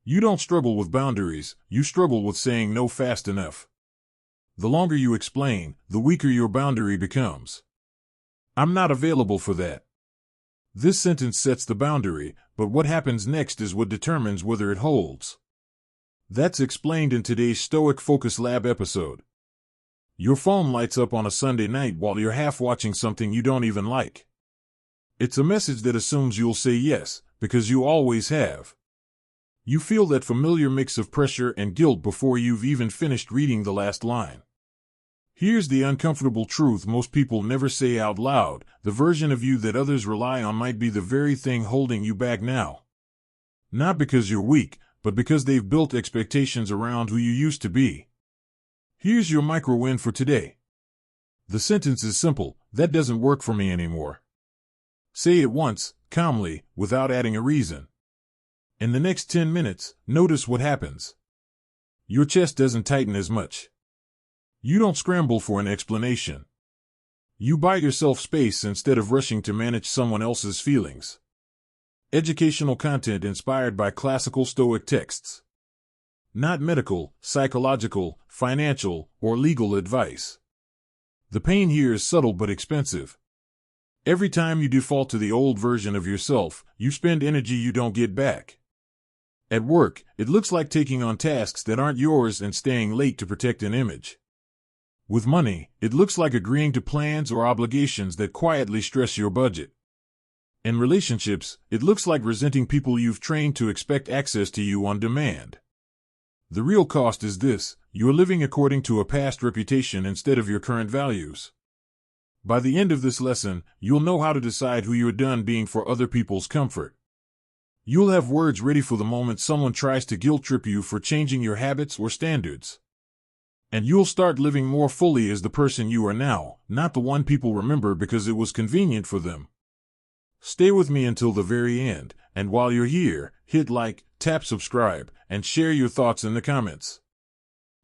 You don't struggle with boundaries, you struggle with saying no fast enough. The longer you explain, the weaker your boundary becomes. I'm not available for that. This sentence sets the boundary, but what happens next is what determines whether it holds. That's explained in today's Stoic Focus Lab episode. Your phone lights up on a Sunday night while you're half watching something you don't even like. It's a message that assumes you'll say yes, because you always have. You feel that familiar mix of pressure and guilt before you've even finished reading the last line. Here's the uncomfortable truth most people never say out loud: the version of you that others rely on might be the very thing holding you back now. Not because you're weak, but because they've built expectations around who you used to be. Here's your micro win for today. The sentence is simple: that doesn't work for me anymore. Say it once, calmly, without adding a reason. In the next 10 minutes, notice what happens. Your chest doesn't tighten as much. You don't scramble for an explanation. You buy yourself space instead of rushing to manage someone else's feelings. Educational content inspired by classical Stoic texts. Not medical, psychological, financial, or legal advice. The pain here is subtle but expensive. Every time you default to the old version of yourself, you spend energy you don't get back. At work, it looks like taking on tasks that aren't yours and staying late to protect an image. With money, it looks like agreeing to plans or obligations that quietly stress your budget. In relationships, it looks like resenting people you've trained to expect access to you on demand. The real cost is this: you're living according to a past reputation instead of your current values. By the end of this lesson, you'll know how to decide who you're done being for other people's comfort. You'll have words ready for the moment someone tries to guilt trip you for changing your habits or standards. And you'll start living more fully as the person you are now, not the one people remember because it was convenient for them. Stay with me until the very end, and while you're here, hit like, tap subscribe, and share your thoughts in the comments.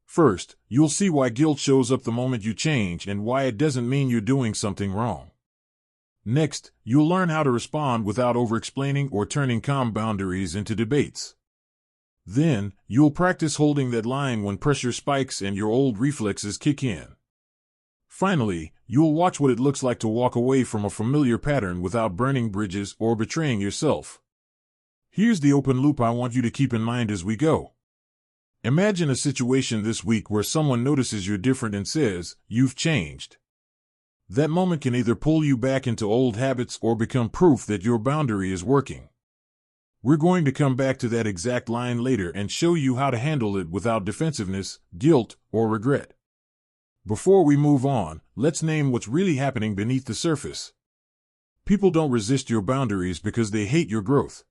First, you'll see why guilt shows up the moment you change and why it doesn't mean you're doing something wrong. Next, you'll learn how to respond without overexplaining or turning calm boundaries into debates. Then, you'll practice holding that line when pressure spikes and your old reflexes kick in. Finally, you'll watch what it looks like to walk away from a familiar pattern without burning bridges or betraying yourself. Here's the open loop I want you to keep in mind as we go. Imagine a situation this week where someone notices you're different and says, "You've changed." That moment can either pull you back into old habits or become proof that your boundary is working. We're going to come back to that exact line later and show you how to handle it without defensiveness, guilt, or regret. Before we move on, let's name what's really happening beneath the surface. People don't resist your boundaries because they hate your growth.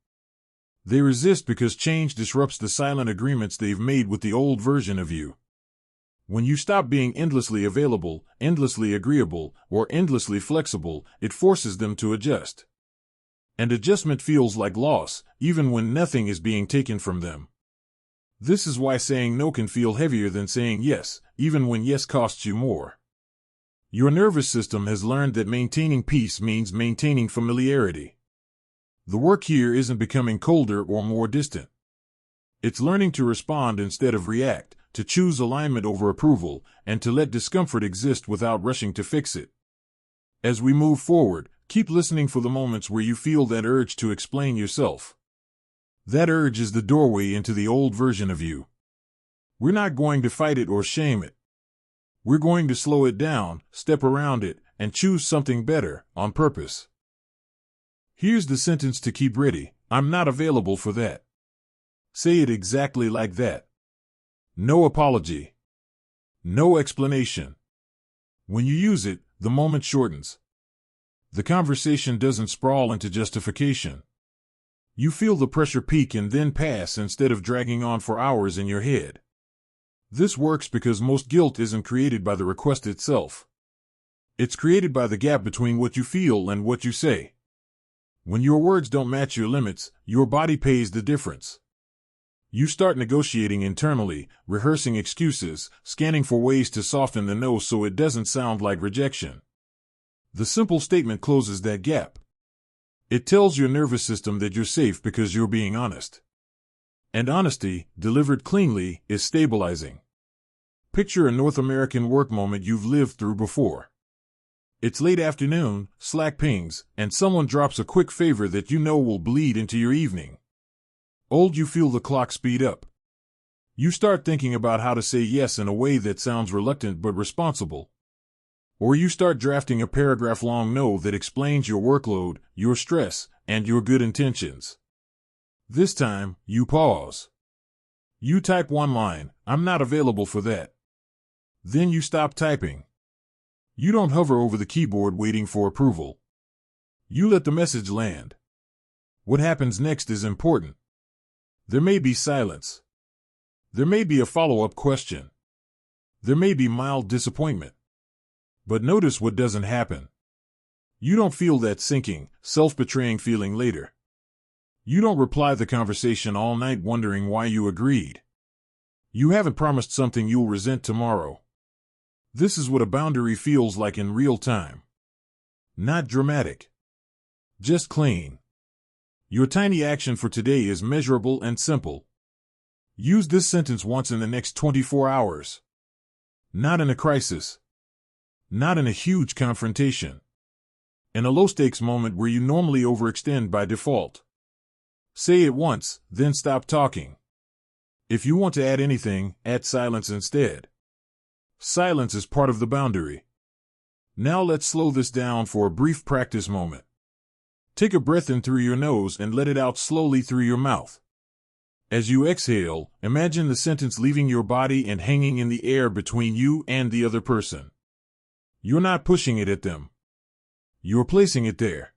They resist because change disrupts the silent agreements they've made with the old version of you. When you stop being endlessly available, endlessly agreeable, or endlessly flexible, it forces them to adjust. And adjustment feels like loss, even when nothing is being taken from them. This is why saying no can feel heavier than saying yes, even when yes costs you more. Your nervous system has learned that maintaining peace means maintaining familiarity. The work here isn't becoming colder or more distant. It's learning to respond instead of react, to choose alignment over approval, and to let discomfort exist without rushing to fix it. As we move forward, keep listening for the moments where you feel that urge to explain yourself. That urge is the doorway into the old version of you. We're not going to fight it or shame it. We're going to slow it down, step around it, and choose something better, on purpose. Here's the sentence to keep ready: I'm not available for that. Say it exactly like that. No apology. No explanation. When you use it, the moment shortens. The conversation doesn't sprawl into justification. You feel the pressure peak and then pass instead of dragging on for hours in your head. This works because most guilt isn't created by the request itself. It's created by the gap between what you feel and what you say. When your words don't match your limits, your body pays the difference. You start negotiating internally, rehearsing excuses, scanning for ways to soften the no so it doesn't sound like rejection. The simple statement closes that gap. It tells your nervous system that you're safe because you're being honest. And honesty, delivered cleanly, is stabilizing. Picture a North American work moment you've lived through before. It's late afternoon, Slack pings, and someone drops a quick favor that you know will bleed into your evening. You feel the clock speed up. You start thinking about how to say yes in a way that sounds reluctant but responsible. Or you start drafting a paragraph-long no that explains your workload, your stress, and your good intentions. This time, you pause. You type one line, "I'm not available for that." Then you stop typing. You don't hover over the keyboard waiting for approval. You let the message land. What happens next is important. There may be silence. There may be a follow-up question. There may be mild disappointment. But notice what doesn't happen. You don't feel that sinking, self-betraying feeling later. You don't reply the conversation all night wondering why you agreed. You haven't promised something you'll resent tomorrow. This is what a boundary feels like in real time. Not dramatic. Just clean. Your tiny action for today is measurable and simple. Use this sentence once in the next 24 hours. Not in a crisis. Not in a huge confrontation. In a low-stakes moment where you normally overextend by default. Say it once, then stop talking. If you want to add anything, add silence instead. Silence is part of the boundary. Now let's slow this down for a brief practice moment. Take a breath in through your nose and let it out slowly through your mouth. As you exhale, imagine the sentence leaving your body and hanging in the air between you and the other person. You're not pushing it at them. You're placing it there.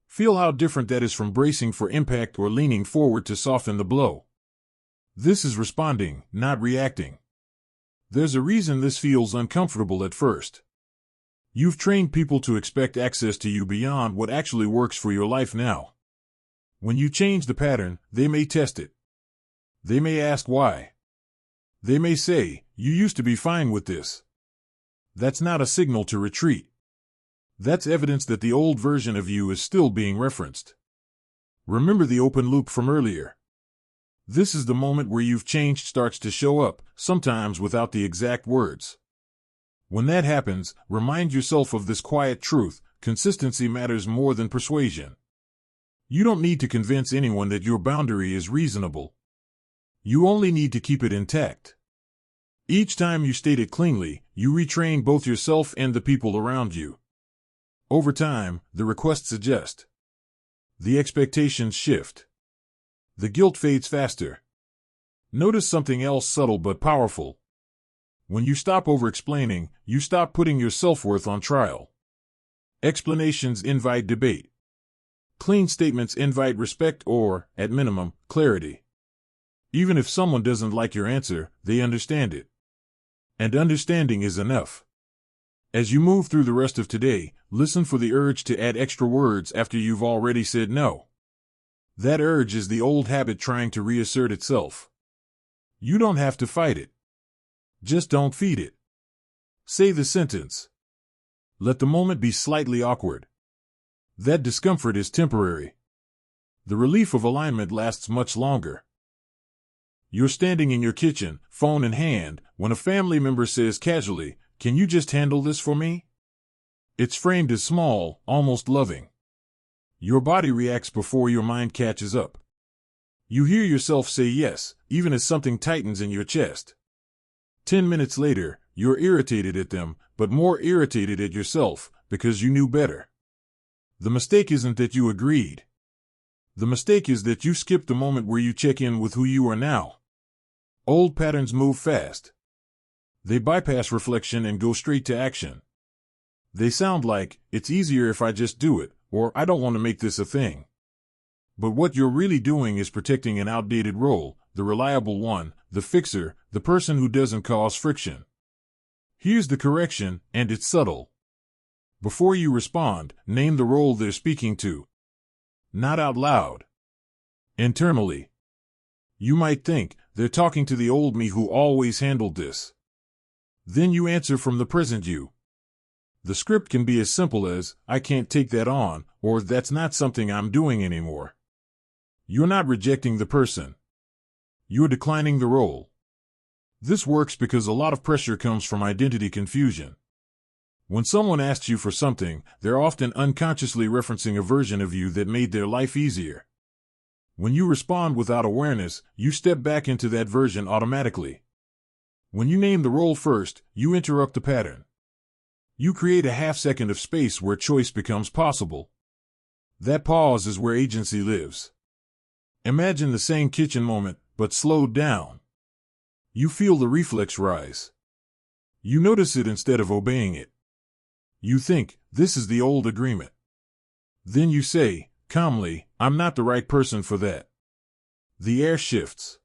Feel how different that is from bracing for impact or leaning forward to soften the blow. This is responding, not reacting. There's a reason this feels uncomfortable at first. You've trained people to expect access to you beyond what actually works for your life now. When you change the pattern, they may test it. They may ask why. They may say, "You used to be fine with this." That's not a signal to retreat. That's evidence that the old version of you is still being referenced. Remember the open loop from earlier. This is the moment where you've changed starts to show up, sometimes without the exact words. When that happens, remind yourself of this quiet truth: consistency matters more than persuasion. You don't need to convince anyone that your boundary is reasonable. You only need to keep it intact. Each time you state it cleanly, you retrain both yourself and the people around you. Over time, the requests adjust. The expectations shift. The guilt fades faster. Notice something else subtle but powerful. When you stop over-explaining, you stop putting your self-worth on trial. Explanations invite debate. Clean statements invite respect or, at minimum, clarity. Even if someone doesn't like your answer, they understand it. And understanding is enough. As you move through the rest of today, listen for the urge to add extra words after you've already said no. That urge is the old habit trying to reassert itself. You don't have to fight it. Just don't feed it. Say the sentence. Let the moment be slightly awkward. That discomfort is temporary. The relief of alignment lasts much longer. You're standing in your kitchen, phone in hand, when a family member says casually, "Can you just handle this for me?" It's framed as small, almost loving. Your body reacts before your mind catches up. You hear yourself say yes, even as something tightens in your chest. 10 minutes later, you're irritated at them, but more irritated at yourself, because you knew better. The mistake isn't that you agreed. The mistake is that you skipped the moment where you check in with who you are now. Old patterns move fast. They bypass reflection and go straight to action. They sound like, "It's easier if I just do it," or "I don't want to make this a thing." But what you're really doing is protecting an outdated role, the reliable one, the fixer, the person who doesn't cause friction. Here's the correction, and it's subtle. Before you respond, name the role they're speaking to. Not out loud. Internally. You might think, "They're talking to the old me who always handled this." Then you answer from the present you. The script can be as simple as, "I can't take that on," or "That's not something I'm doing anymore." You're not rejecting the person. You're declining the role. This works because a lot of pressure comes from identity confusion. When someone asks you for something, they're often unconsciously referencing a version of you that made their life easier. When you respond without awareness, you step back into that version automatically. When you name the role first, you interrupt the pattern. You create a half-second of space where choice becomes possible. That pause is where agency lives. Imagine the same kitchen moment, but slowed down. You feel the reflex rise. You notice it instead of obeying it. You think, this is the old agreement. Then you say, calmly, I'm not the right person for that. The air shifts.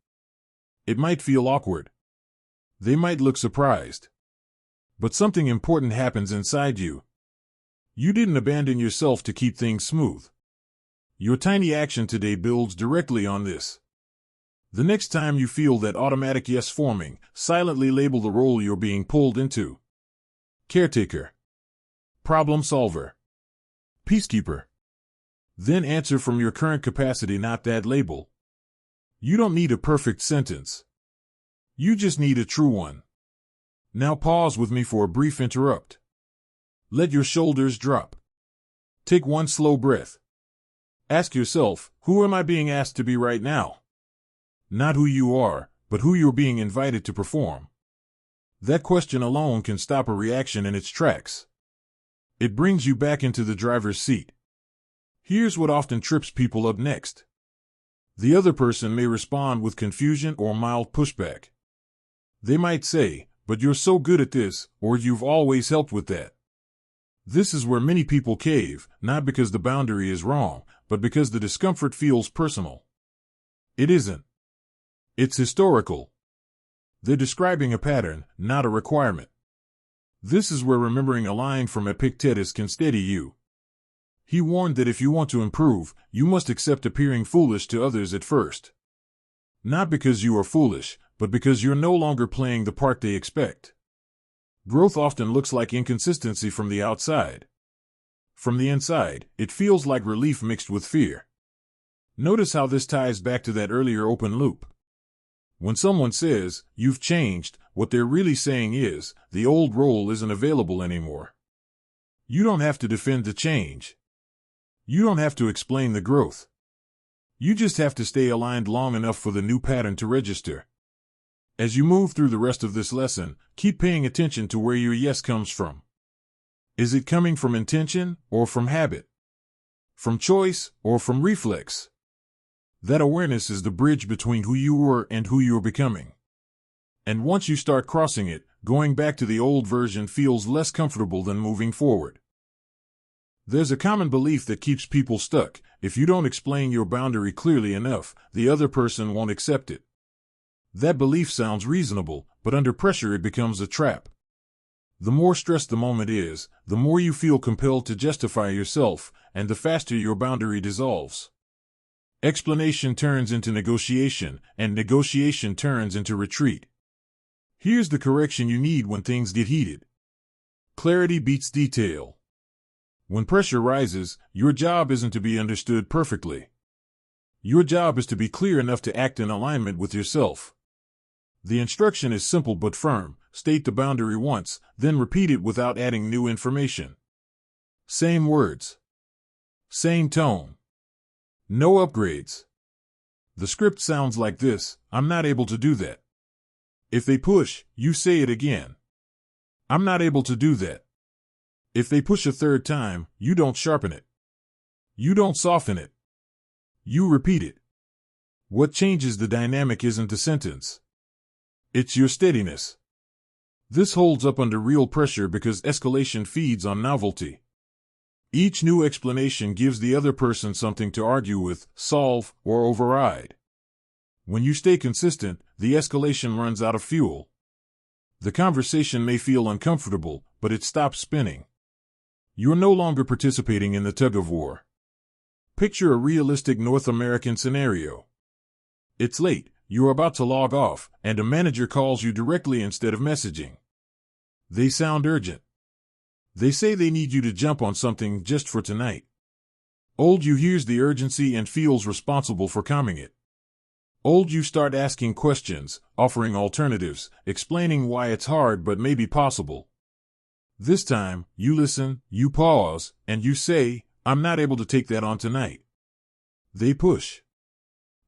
It might feel awkward. They might look surprised. But something important happens inside you. You didn't abandon yourself to keep things smooth. Your tiny action today builds directly on this. The next time you feel that automatic yes forming, silently label the role you're being pulled into. Caretaker. Problem solver. Peacekeeper. Then answer from your current capacity, not that label. You don't need a perfect sentence. You just need a true one. Now pause with me for a brief interrupt. Let your shoulders drop. Take one slow breath. Ask yourself, who am I being asked to be right now? Not who you are, but who you're being invited to perform. That question alone can stop a reaction in its tracks. It brings you back into the driver's seat. Here's what often trips people up next. The other person may respond with confusion or mild pushback. They might say, but you're so good at this, or you've always helped with that. This is where many people cave, not because the boundary is wrong, but because the discomfort feels personal. It isn't. It's historical. They're describing a pattern, not a requirement. This is where remembering a line from Epictetus can steady you. He warned that if you want to improve, you must accept appearing foolish to others at first. Not because you are foolish, but because you're no longer playing the part they expect. Growth often looks like inconsistency from the outside. From the inside, it feels like relief mixed with fear. Notice how this ties back to that earlier open loop. When someone says, you've changed, what they're really saying is, the old role isn't available anymore. You don't have to defend the change. You don't have to explain the growth. You just have to stay aligned long enough for the new pattern to register. As you move through the rest of this lesson, keep paying attention to where your yes comes from. Is it coming from intention or from habit? From choice or from reflex? That awareness is the bridge between who you were and who you're becoming. And once you start crossing it, going back to the old version feels less comfortable than moving forward. There's a common belief that keeps people stuck. If you don't explain your boundary clearly enough, the other person won't accept it. That belief sounds reasonable, but under pressure it becomes a trap. The more stressed the moment is, the more you feel compelled to justify yourself, and the faster your boundary dissolves. Explanation turns into negotiation, and negotiation turns into retreat. Here's the correction you need when things get heated. Clarity beats detail. When pressure rises, your job isn't to be understood perfectly. Your job is to be clear enough to act in alignment with yourself. The instruction is simple but firm. State the boundary once, then repeat it without adding new information. Same words. Same tone. No upgrades. The script sounds like this: I'm not able to do that. If they push, you say it again. I'm not able to do that. If they push a third time, you don't sharpen it. You don't soften it. You repeat it. What changes the dynamic isn't the sentence. It's your steadiness. This holds up under real pressure because escalation feeds on novelty. Each new explanation gives the other person something to argue with, solve, or override. When you stay consistent, the escalation runs out of fuel. The conversation may feel uncomfortable, but it stops spinning. You're no longer participating in the tug-of-war. Picture a realistic North American scenario. It's late, you're about to log off, and a manager calls you directly instead of messaging. They sound urgent. They say they need you to jump on something just for tonight. Old you hears the urgency and feels responsible for calming it. Old you start asking questions, offering alternatives, explaining why it's hard but maybe possible. This time, you listen, you pause, and you say, I'm not able to take that on tonight. They push.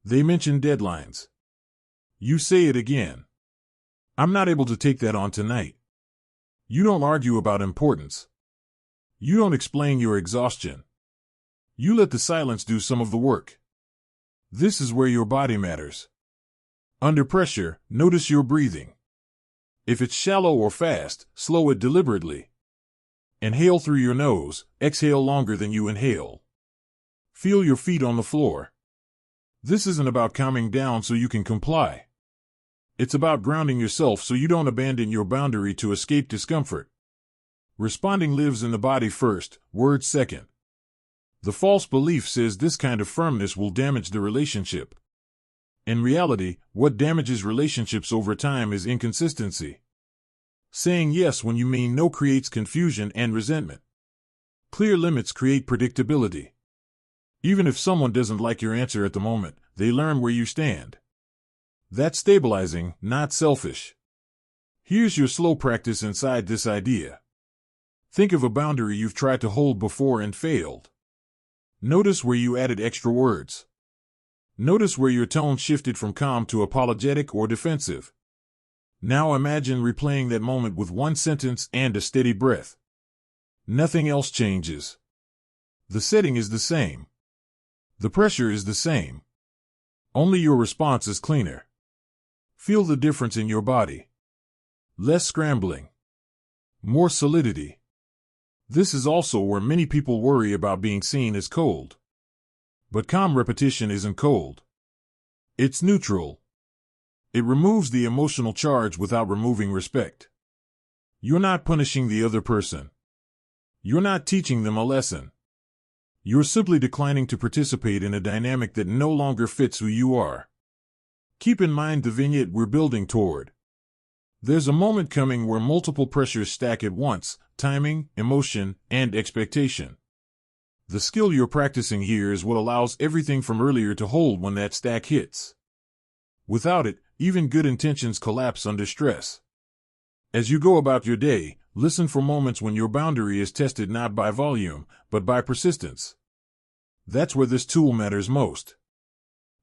They mention deadlines. You say it again. I'm not able to take that on tonight. You don't argue about importance. You don't explain your exhaustion. You let the silence do some of the work. This is where your body matters. Under pressure, notice your breathing. If it's shallow or fast, slow it deliberately. Inhale through your nose, exhale longer than you inhale. Feel your feet on the floor. This isn't about calming down so you can comply. It's about grounding yourself so you don't abandon your boundary to escape discomfort. Responding lives in the body first, words second. The false belief says this kind of firmness will damage the relationship. In reality, what damages relationships over time is inconsistency. Saying yes when you mean no creates confusion and resentment. Clear limits create predictability. Even if someone doesn't like your answer at the moment, they learn where you stand. That's stabilizing, not selfish. Here's your slow practice inside this idea. Think of a boundary you've tried to hold before and failed. Notice where you added extra words. Notice where your tone shifted from calm to apologetic or defensive. Now imagine replaying that moment with one sentence and a steady breath. Nothing else changes. The setting is the same. The pressure is the same. Only your response is cleaner. Feel the difference in your body. Less scrambling. More solidity. This is also where many people worry about being seen as cold. But calm repetition isn't cold. It's neutral. It removes the emotional charge without removing respect. You're not punishing the other person. You're not teaching them a lesson. You're simply declining to participate in a dynamic that no longer fits who you are. Keep in mind the vignette we're building toward. There's a moment coming where multiple pressures stack at once: timing, emotion, and expectation. The skill you're practicing here is what allows everything from earlier to hold when that stack hits. Without it, even good intentions collapse under stress. As you go about your day, listen for moments when your boundary is tested not by volume, but by persistence. That's where this tool matters most.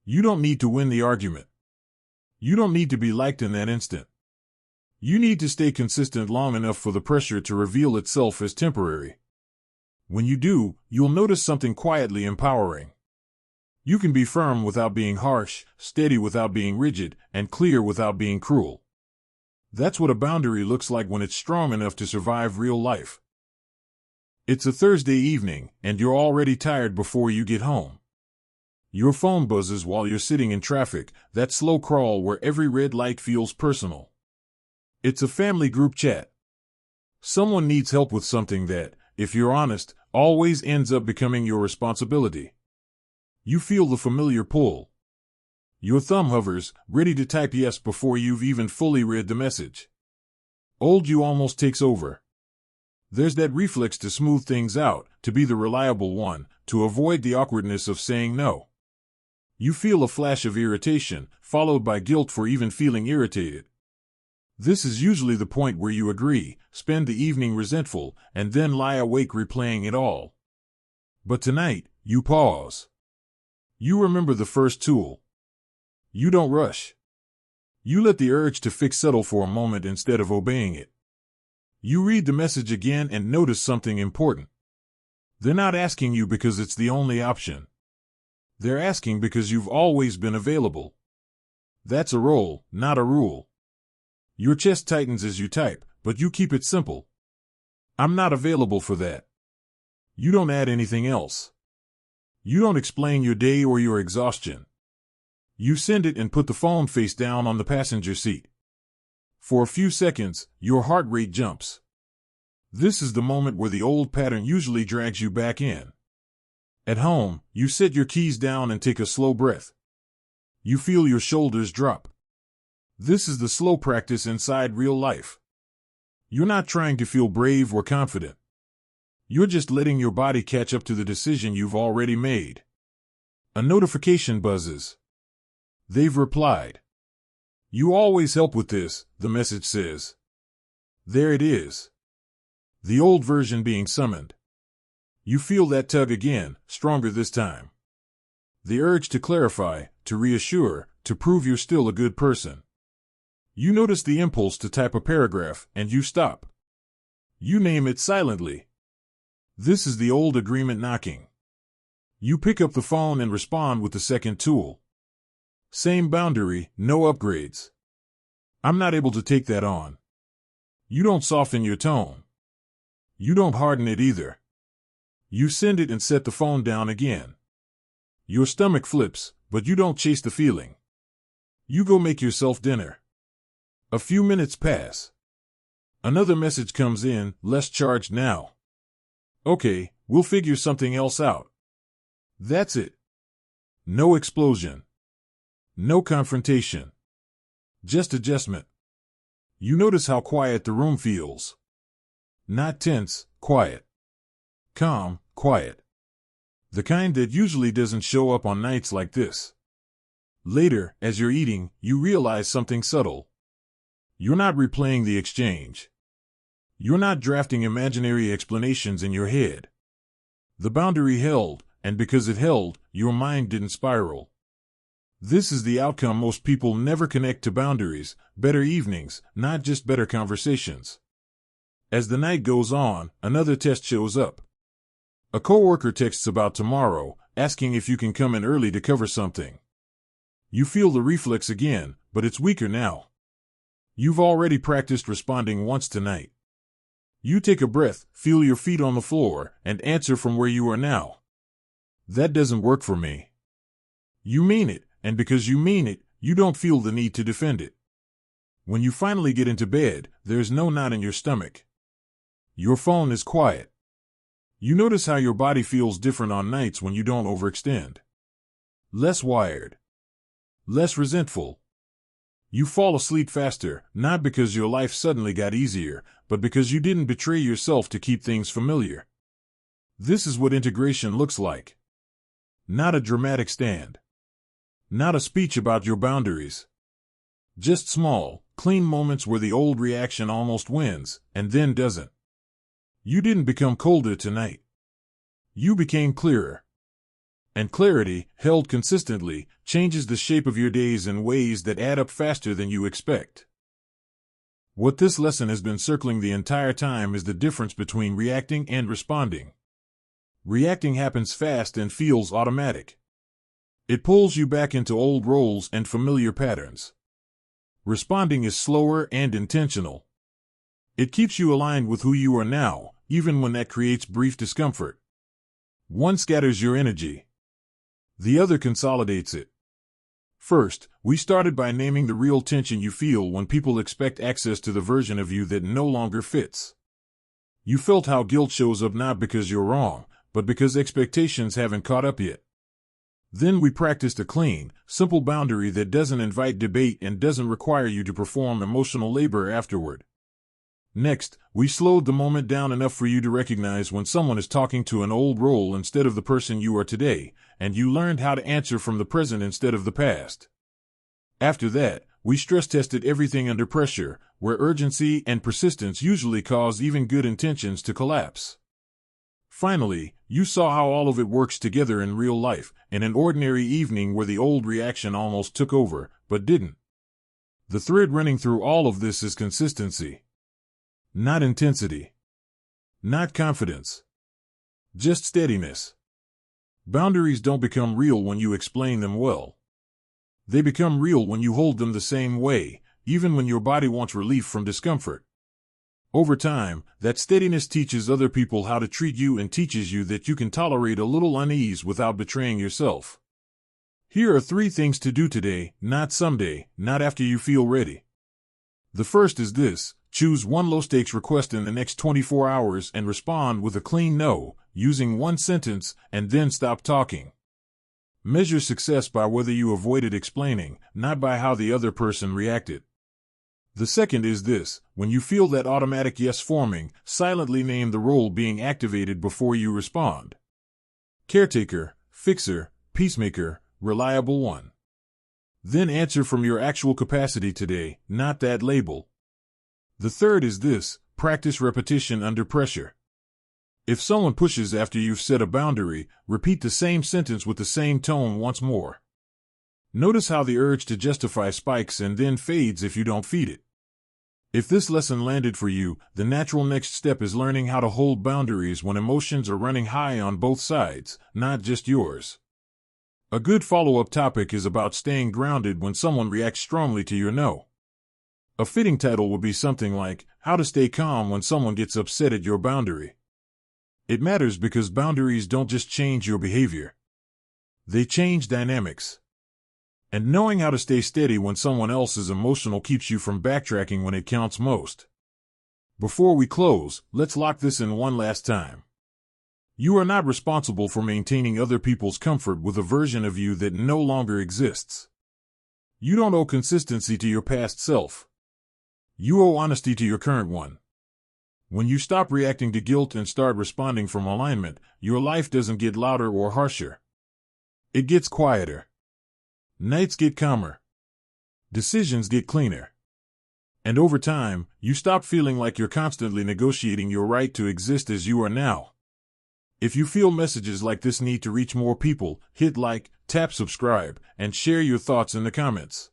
You don't need to win the argument. You don't need to be liked in that instant. You need to stay consistent long enough for the pressure to reveal itself as temporary. When you do, you'll notice something quietly empowering. You can be firm without being harsh, steady without being rigid, and clear without being cruel. That's what a boundary looks like when it's strong enough to survive real life. It's a Thursday evening, and you're already tired before you get home. Your phone buzzes while you're sitting in traffic, that slow crawl where every red light feels personal. It's a family group chat. Someone needs help with something that, if you're honest, always ends up becoming your responsibility. You feel the familiar pull. Your thumb hovers, ready to type yes before you've even fully read the message. Old you almost takes over. There's that reflex to smooth things out, to be the reliable one, to avoid the awkwardness of saying no. You feel a flash of irritation, followed by guilt for even feeling irritated. This is usually the point where you agree, spend the evening resentful, and then lie awake replaying it all. But tonight, you pause. You remember the first tool. You don't rush. You let the urge to fix settle for a moment instead of obeying it. You read the message again and notice something important. They're not asking you because it's the only option. They're asking because you've always been available. That's a role, not a rule. Your chest tightens as you type, but you keep it simple. I'm not available for that. You don't add anything else. You don't explain your day or your exhaustion. You send it and put the phone face down on the passenger seat. For a few seconds, your heart rate jumps. This is the moment where the old pattern usually drags you back in. At home, you set your keys down and take a slow breath. You feel your shoulders drop. This is the slow practice inside real life. You're not trying to feel brave or confident. You're just letting your body catch up to the decision you've already made. A notification buzzes. They've replied. You always help with this, the message says. There it is. The old version being summoned. You feel that tug again, stronger this time. The urge to clarify, to reassure, to prove you're still a good person. You notice the impulse to type a paragraph, and you stop. You name it silently. This is the old agreement knocking. You pick up the phone and respond with the second tool. Same boundary, no upgrades. I'm not able to take that on. You don't soften your tone. You don't harden it either. You send it and set the phone down again. Your stomach flips, but you don't chase the feeling. You go make yourself dinner. A few minutes pass. Another message comes in, less charged now. Okay, we'll figure something else out. That's it. No explosion. No confrontation. Just adjustment. You notice how quiet the room feels. Not tense, quiet. Calm, quiet. The kind that usually doesn't show up on nights like this. Later, as you're eating, you realize something subtle. You're not replaying the exchange. You're not drafting imaginary explanations in your head. The boundary held, and because it held, your mind didn't spiral. This is the outcome most people never connect to boundaries: better evenings, not just better conversations. As the night goes on, another test shows up. A coworker texts about tomorrow, asking if you can come in early to cover something. You feel the reflex again, but it's weaker now. You've already practiced responding once tonight. You take a breath, feel your feet on the floor, and answer from where you are now. That doesn't work for me. You mean it, and because you mean it, you don't feel the need to defend it. When you finally get into bed, there's no knot in your stomach. Your phone is quiet. You notice how your body feels different on nights when you don't overextend. Less wired. Less resentful. You fall asleep faster, not because your life suddenly got easier, but because you didn't betray yourself to keep things familiar. This is what integration looks like. Not a dramatic stand. Not a speech about your boundaries. Just small, clean moments where the old reaction almost wins, and then doesn't. You didn't become colder tonight. You became clearer. And clarity, held consistently, changes the shape of your days in ways that add up faster than you expect. What this lesson has been circling the entire time is the difference between reacting and responding. Reacting happens fast and feels automatic. It pulls you back into old roles and familiar patterns. Responding is slower and intentional. It keeps you aligned with who you are now, even when that creates brief discomfort. One scatters your energy. The other consolidates it. First, we started by naming the real tension you feel when people expect access to the version of you that no longer fits. You felt how guilt shows up not because you're wrong, but because expectations haven't caught up yet. Then we practiced a clean, simple boundary that doesn't invite debate and doesn't require you to perform emotional labor afterward. Next, we slowed the moment down enough for you to recognize when someone is talking to an old role instead of the person you are today, and you learned how to answer from the present instead of the past. After that, we stress-tested everything under pressure, where urgency and persistence usually cause even good intentions to collapse. Finally, you saw how all of it works together in real life, in an ordinary evening where the old reaction almost took over, but didn't. The thread running through all of this is consistency. Not intensity. Not confidence. Just steadiness. Boundaries don't become real when you explain them well. They become real when you hold them the same way, even when your body wants relief from discomfort. Over time, that steadiness teaches other people how to treat you and teaches you that you can tolerate a little unease without betraying yourself. Here are 3 things to do today, not someday, not after you feel ready. The first is this: choose one low-stakes request in the next 24 hours and respond with a clean no, using one sentence, and then stop talking. Measure success by whether you avoided explaining, not by how the other person reacted. The second is this: when you feel that automatic yes forming, silently name the role being activated before you respond. Caretaker, fixer, peacemaker, reliable one. Then answer from your actual capacity today, not that label. The third is this: practice repetition under pressure. If someone pushes after you've set a boundary, repeat the same sentence with the same tone once more. Notice how the urge to justify spikes and then fades if you don't feed it. If this lesson landed for you, the natural next step is learning how to hold boundaries when emotions are running high on both sides, not just yours. A good follow-up topic is about staying grounded when someone reacts strongly to your no. A fitting title would be something like, How to Stay Calm When Someone Gets Upset at Your Boundary. It matters because boundaries don't just change your behavior. They change dynamics. And knowing how to stay steady when someone else is emotional keeps you from backtracking when it counts most. Before we close, let's lock this in one last time. You are not responsible for maintaining other people's comfort with a version of you that no longer exists. You don't owe consistency to your past self. You owe honesty to your current one. When you stop reacting to guilt and start responding from alignment, your life doesn't get louder or harsher. It gets quieter. Nights get calmer. Decisions get cleaner. And over time, you stop feeling like you're constantly negotiating your right to exist as you are now. If you feel messages like this need to reach more people, hit like, tap subscribe, and share your thoughts in the comments.